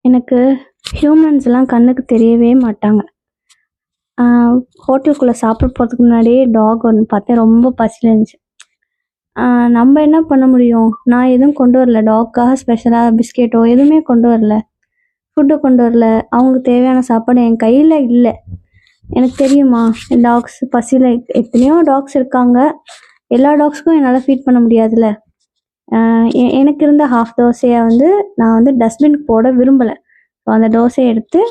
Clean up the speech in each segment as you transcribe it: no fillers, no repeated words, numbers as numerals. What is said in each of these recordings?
எனக்கு ஹியூமன்ஸ்லாம் கண்ணுக்கு தெரியவே மாட்டாங்க. ஆ ஹோட்டலுக்குள்ள சாப்பிட போறதுக்கு முன்னாடியே டாக் ஒண்ணு பார்த்தேன். ரொம்ப பசில இருந்துச்சு. ஆ நம்ம என்ன பண்ண முடியும்? நான் எதுவும் கொண்டு வரல. டாக்காக ஸ்பெஷலா பிஸ்கெட்டோ எதுவுமே கொண்டு வரல. ஃபுட்டு கொண்டு வரல. அவங்களுக்கு தேவையான சாப்பாடு என் கையில இல்ல. எனக்கு தெரியுமா? டாக்ஸ் பசியில எத்தனையோ டாக்ஸ் இருக்காங்க. எல்லா டாக்ஸ்க்கும் என்னால ஃபீட் பண்ண முடியாதுல்ல. அ எனக்கு இருந்த ஹாஃப் தோசைய வந்து நான் வந்து டஸ்ட்பின்க்கு போட விரும்பல. ஸோ அந்த தோசைய எடுத்து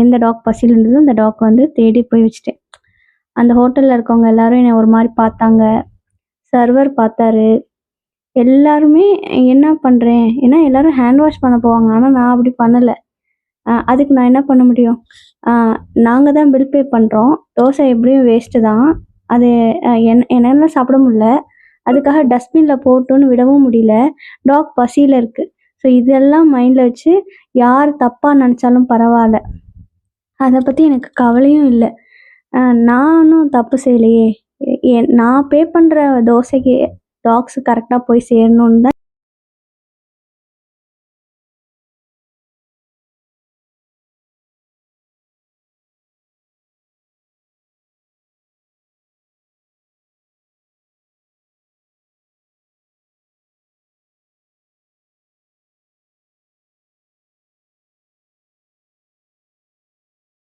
எந்த டாக் பசியில இருந்ததோ அந்த டாக் வந்து தேடி போய் வச்சுட்டேன். அந்த ஹோட்டல்ல இருக்கவங்க எல்லாரும் என்னை ஒரு மாரி பார்த்தாங்க. சர்வர் பார்த்தாரு. எல்லாருமே என்ன பண்றேன்? ஏன்னா எல்லாரும் ஹேண்ட் வாஷ் பண்ண போவாங்க. ஆனா நான் அப்படி பண்ணல. அதுக்கு நான் என்ன பண்ண முடியும்? அ நாங்க தான் பில் பே பண்றோம். தோசை எப்படியும் வேஸ்ட்டு தான். அது என்னால சாப்பிட முடியல. அதுக்காக டஸ்ட்பின்ல போட்டுன்னு விடவும் முடியல. டாக் பசியில இருக்கு. ஸோ இதெல்லாம் மைண்ட்ல வச்சு யார் தப்பா நெனச்சாலும் பரவால்ல. அத பத்தி எனக்கு கவலையும் இல்ல. நானும் தப்பு செய்யலையே! நான் பே பண்ற தோசைக்கு டாக்ஸ் கரெக்ட்டா போய் சேரணும்னு தான்